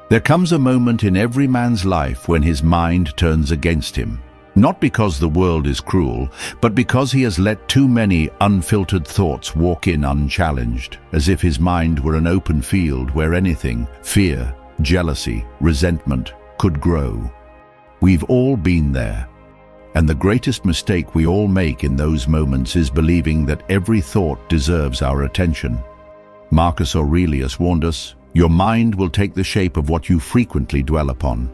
There comes a moment in every man's life when his mind turns against him. Not because the world is cruel, but because he has let too many unfiltered thoughts walk in unchallenged, as if his mind were an open field where anything, fear, jealousy, resentment, could grow. We've all been there. And the greatest mistake we all make in those moments is believing that every thought deserves our attention. Marcus Aurelius warned us, "Your mind will take the shape of what you frequently dwell upon."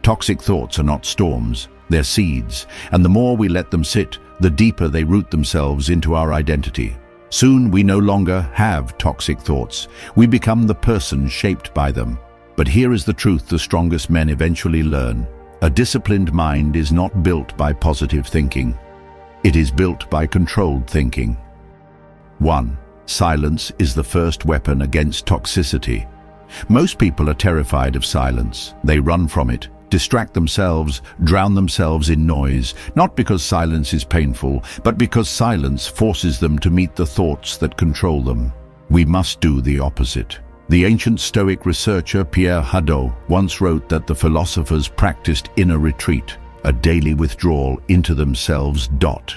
Toxic thoughts are not storms, they're seeds, and the more we let them sit, the deeper they root themselves into our identity. Soon we no longer have toxic thoughts. We become the person shaped by them. But here is the truth the strongest men eventually learn. A disciplined mind is not built by positive thinking. It is built by controlled thinking. 1. Silence is the first weapon against toxicity. Most people are terrified of silence. They run from it, distract themselves, drown themselves in noise, not because silence is painful, but because silence forces them to meet the thoughts that control them. We must do the opposite. The ancient Stoic researcher Pierre Hadot once wrote that the philosophers practiced inner retreat, a daily withdrawal into themselves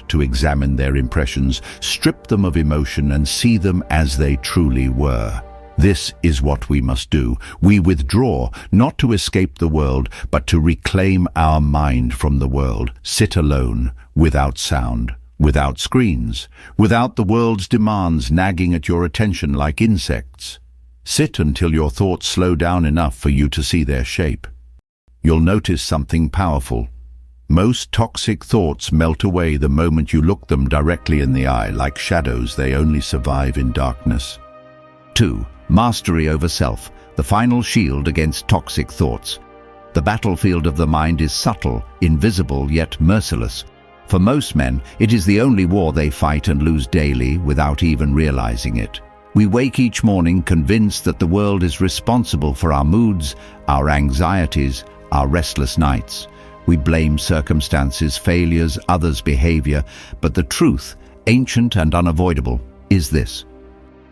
to examine their impressions, strip them of emotion and see them as they truly were. This is what we must do. We withdraw, not to escape the world, but to reclaim our mind from the world. Sit alone, without sound, without screens, without the world's demands nagging at your attention like insects. Sit until your thoughts slow down enough for you to see their shape. You'll notice something powerful. Most toxic thoughts melt away the moment you look them directly in the eye. Like shadows, they only survive in darkness. 2. Mastery over self, the final shield against toxic thoughts. The battlefield of the mind is subtle, invisible, yet merciless. For most men, it is the only war they fight and lose daily without even realizing it. We wake each morning convinced that the world is responsible for our moods, our anxieties, our restless nights. We blame circumstances, failures, others' behavior, but the truth, ancient and unavoidable, is this.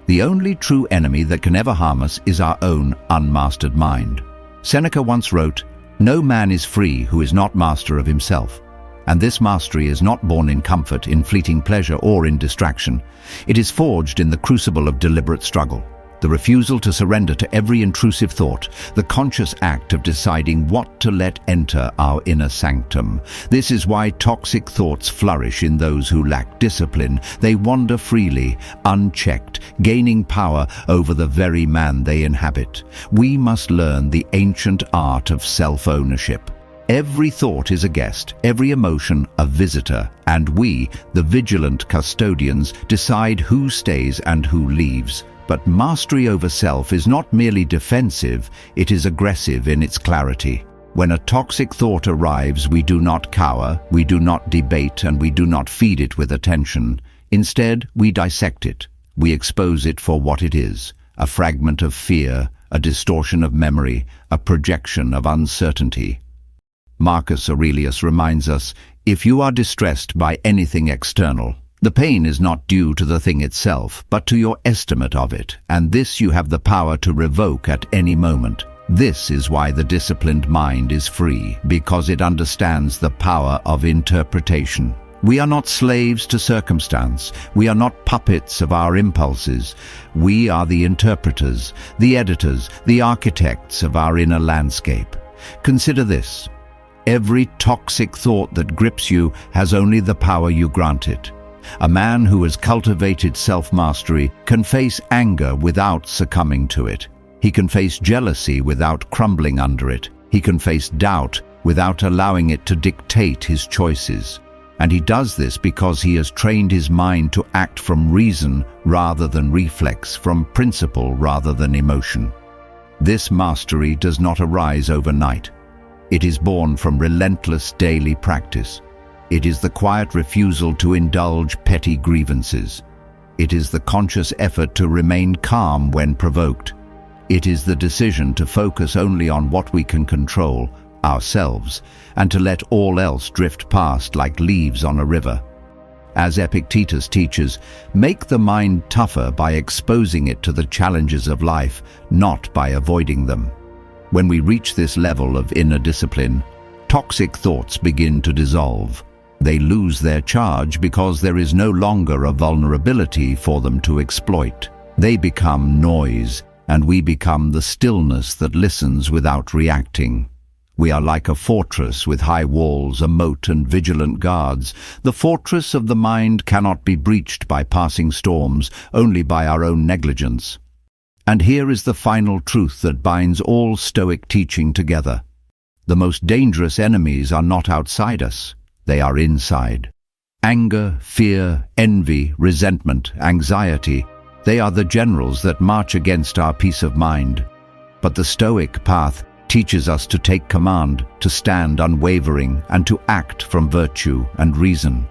The only true enemy that can ever harm us is our own unmastered mind. Seneca once wrote, "No man is free who is not master of himself." And this mastery is not born in comfort, in fleeting pleasure, or in distraction. It is forged in the crucible of deliberate struggle, the refusal to surrender to every intrusive thought, the conscious act of deciding what to let enter our inner sanctum. This is why toxic thoughts flourish in those who lack discipline. They wander freely, unchecked, gaining power over the very man they inhabit. We must learn the ancient art of self-ownership. Every thought is a guest, every emotion a visitor, and we, the vigilant custodians, decide who stays and who leaves. But mastery over self is not merely defensive, it is aggressive in its clarity. When a toxic thought arrives, we do not cower, we do not debate, and we do not feed it with attention. Instead, we dissect it. We expose it for what it is, a fragment of fear, a distortion of memory, a projection of uncertainty. Marcus Aurelius reminds us, if you are distressed by anything external, the pain is not due to the thing itself, but to your estimate of it, and this you have the power to revoke at any moment. This is why the disciplined mind is free, because it understands the power of interpretation. We are not slaves to circumstance. We are not puppets of our impulses. We are the interpreters, the editors, the architects of our inner landscape. Consider this. Every toxic thought that grips you has only the power you grant it. A man who has cultivated self-mastery can face anger without succumbing to it. He can face jealousy without crumbling under it. He can face doubt without allowing it to dictate his choices. And he does this because he has trained his mind to act from reason rather than reflex, from principle rather than emotion. This mastery does not arise overnight. It is born from relentless daily practice. It is the quiet refusal to indulge petty grievances. It is the conscious effort to remain calm when provoked. It is the decision to focus only on what we can control, ourselves, and to let all else drift past like leaves on a river. As Epictetus teaches, make the mind tougher by exposing it to the challenges of life, not by avoiding them. When we reach this level of inner discipline, toxic thoughts begin to dissolve. They lose their charge because there is no longer a vulnerability for them to exploit. They become noise, and we become the stillness that listens without reacting. We are like a fortress with high walls, a moat, and vigilant guards. The fortress of the mind cannot be breached by passing storms, only by our own negligence. And here is the final truth that binds all Stoic teaching together. The most dangerous enemies are not outside us, they are inside. Anger, fear, envy, resentment, anxiety, they are the generals that march against our peace of mind. But the Stoic path teaches us to take command, to stand unwavering, and to act from virtue and reason.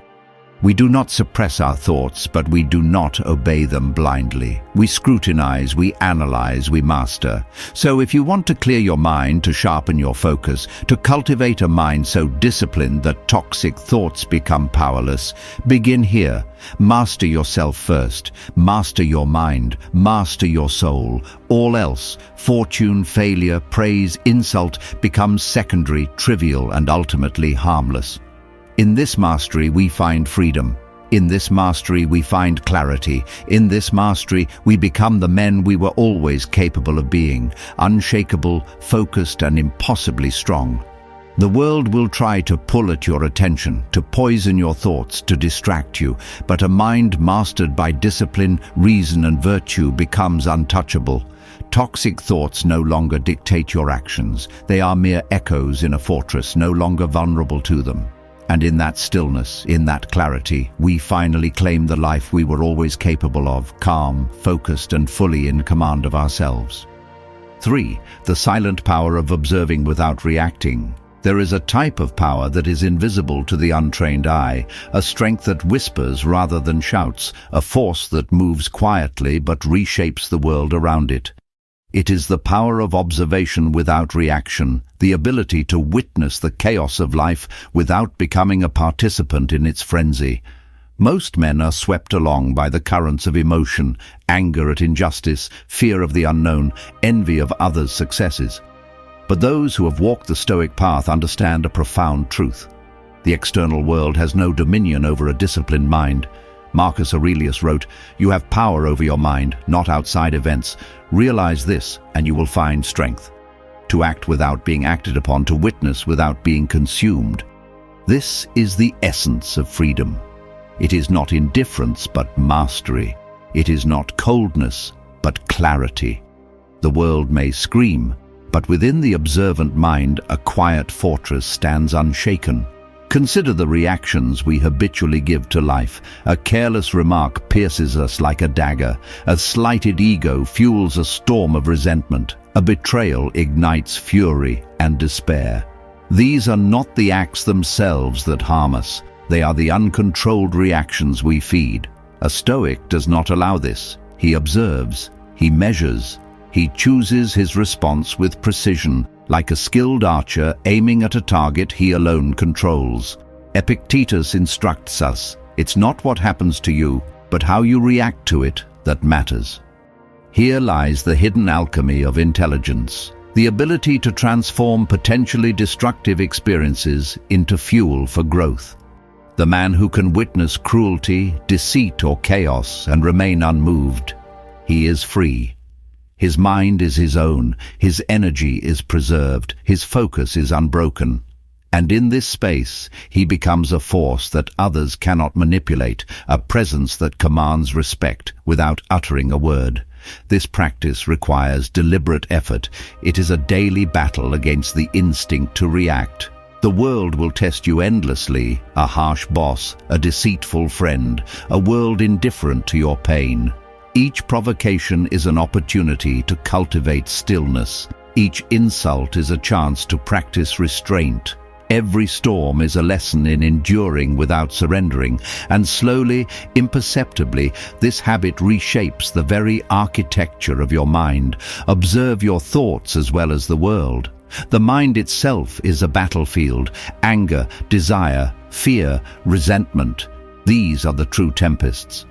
We do not suppress our thoughts, but we do not obey them blindly. We scrutinize, we analyze, we master. So if you want to clear your mind, to sharpen your focus, to cultivate a mind so disciplined that toxic thoughts become powerless, begin here. Master yourself first. Master your mind. Master your soul. All else, fortune, failure, praise, insult, becomes secondary, trivial, and ultimately harmless. In this mastery we find freedom. In this mastery we find clarity. In this mastery we become the men we were always capable of being, unshakable, focused, and impossibly strong. The world will try to pull at your attention, to poison your thoughts, to distract you, but a mind mastered by discipline, reason, and virtue becomes untouchable. Toxic thoughts no longer dictate your actions. They are mere echoes in a fortress, no longer vulnerable to them. And in that stillness, in that clarity, we finally claim the life we were always capable of, calm, focused, and fully in command of ourselves. 3. The silent power of observing without reacting. There is a type of power that is invisible to the untrained eye, a strength that whispers rather than shouts, a force that moves quietly but reshapes the world around it. It is the power of observation without reaction, the ability to witness the chaos of life without becoming a participant in its frenzy. Most men are swept along by the currents of emotion, anger at injustice, fear of the unknown, envy of others' successes. But those who have walked the Stoic path understand a profound truth. The external world has no dominion over a disciplined mind. Marcus Aurelius wrote, "You have power over your mind, not outside events. Realize this, and you will find strength. To act without being acted upon, to witness without being consumed." This is the essence of freedom. It is not indifference, but mastery. It is not coldness, but clarity. The world may scream, but within the observant mind, a quiet fortress stands unshaken. Consider the reactions we habitually give to life. A careless remark pierces us like a dagger. A slighted ego fuels a storm of resentment. A betrayal ignites fury and despair. These are not the acts themselves that harm us. They are the uncontrolled reactions we feed. A Stoic does not allow this. He observes. He measures. He chooses his response with precision, like a skilled archer aiming at a target he alone controls. Epictetus instructs us, it's not what happens to you, but how you react to it that matters. Here lies the hidden alchemy of intelligence, the ability to transform potentially destructive experiences into fuel for growth. The man who can witness cruelty, deceit, or chaos and remain unmoved, he is free. His mind is his own, his energy is preserved, his focus is unbroken. And in this space, he becomes a force that others cannot manipulate, a presence that commands respect without uttering a word. This practice requires deliberate effort. It is a daily battle against the instinct to react. The world will test you endlessly, a harsh boss, a deceitful friend, a world indifferent to your pain. Each provocation is an opportunity to cultivate stillness. Each insult is a chance to practice restraint. Every storm is a lesson in enduring without surrendering, and slowly, imperceptibly, this habit reshapes the very architecture of your mind. Observe your thoughts as well as the world. The mind itself is a battlefield. Anger, desire, fear, resentment, these are the true tempests.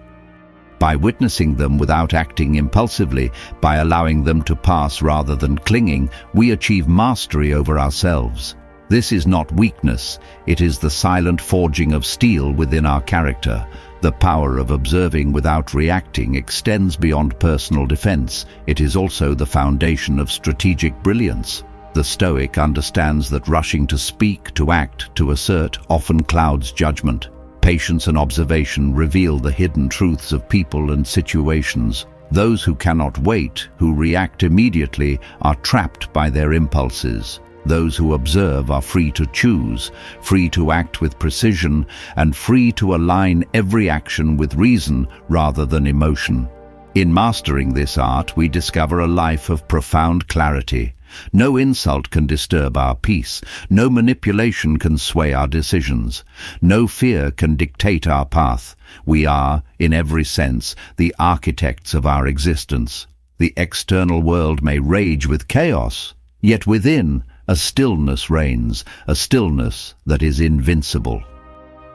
By witnessing them without acting impulsively, by allowing them to pass rather than clinging, we achieve mastery over ourselves. This is not weakness, it is the silent forging of steel within our character. The power of observing without reacting extends beyond personal defense. It is also the foundation of strategic brilliance. The Stoic understands that rushing to speak, to act, to assert often clouds judgment. Patience and observation reveal the hidden truths of people and situations. Those who cannot wait, who react immediately, are trapped by their impulses. Those who observe are free to choose, free to act with precision, and free to align every action with reason rather than emotion. In mastering this art, we discover a life of profound clarity. No insult can disturb our peace. No manipulation can sway our decisions. No fear can dictate our path. We are, in every sense, the architects of our existence. The external world may rage with chaos, yet within, a stillness reigns, a stillness that is invincible.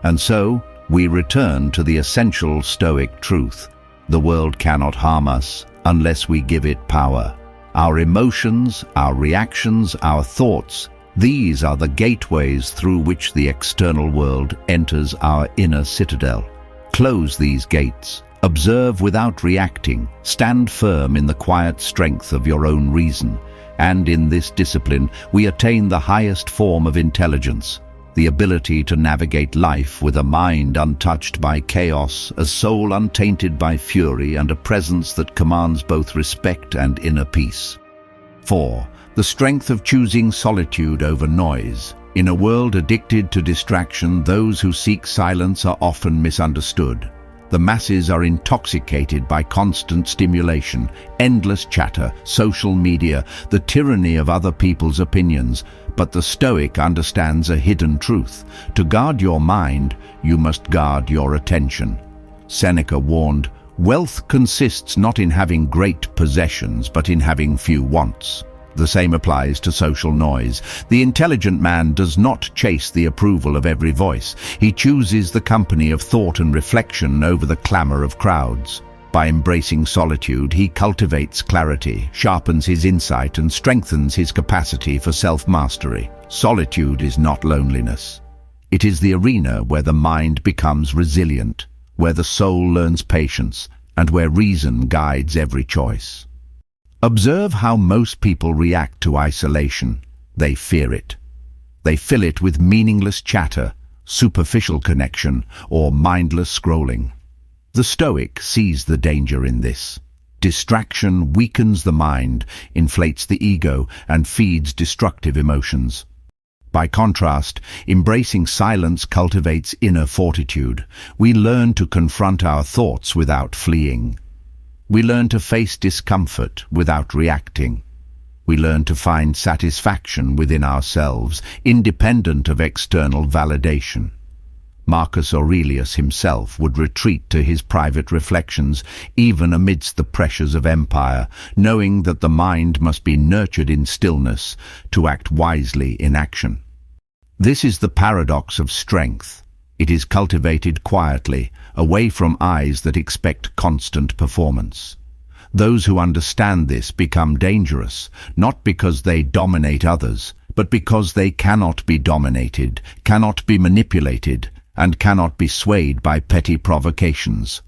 And so, we return to the essential Stoic truth. The world cannot harm us unless we give it power. Our emotions, our reactions, our thoughts, these are the gateways through which the external world enters our inner citadel. Close these gates. Observe without reacting. Stand firm in the quiet strength of your own reason. And in this discipline, we attain the highest form of intelligence, the ability to navigate life with a mind untouched by chaos, a soul untainted by fury, and a presence that commands both respect and inner peace. 4. The strength of choosing solitude over noise. In a world addicted to distraction, those who seek silence are often misunderstood. The masses are intoxicated by constant stimulation, endless chatter, social media, the tyranny of other people's opinions. But the Stoic understands a hidden truth. To guard your mind, you must guard your attention. Seneca warned, "Wealth consists not in having great possessions, but in having few wants." The same applies to social noise. The intelligent man does not chase the approval of every voice. He chooses the company of thought and reflection over the clamor of crowds. By embracing solitude, he cultivates clarity, sharpens his insight, and strengthens his capacity for self-mastery. Solitude is not loneliness. It is the arena where the mind becomes resilient, where the soul learns patience, and where reason guides every choice. Observe how most people react to isolation. They fear it. They fill it with meaningless chatter, superficial connection, or mindless scrolling. The Stoic sees the danger in this. Distraction weakens the mind, inflates the ego, and feeds destructive emotions. By contrast, embracing silence cultivates inner fortitude. We learn to confront our thoughts without fleeing. We learn to face discomfort without reacting. We learn to find satisfaction within ourselves, independent of external validation. Marcus Aurelius himself would retreat to his private reflections, even amidst the pressures of empire, knowing that the mind must be nurtured in stillness to act wisely in action. This is the paradox of strength. It is cultivated quietly, away from eyes that expect constant performance. Those who understand this become dangerous, not because they dominate others, but because they cannot be dominated, cannot be manipulated, and cannot be swayed by petty provocations.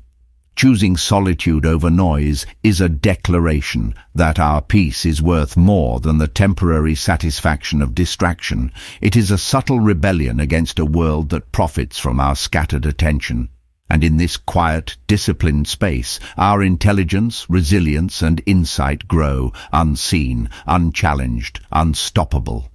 Choosing solitude over noise is a declaration that our peace is worth more than the temporary satisfaction of distraction. It is a subtle rebellion against a world that profits from our scattered attention. And in this quiet, disciplined space, our intelligence, resilience, and insight grow, unseen, unchallenged, unstoppable.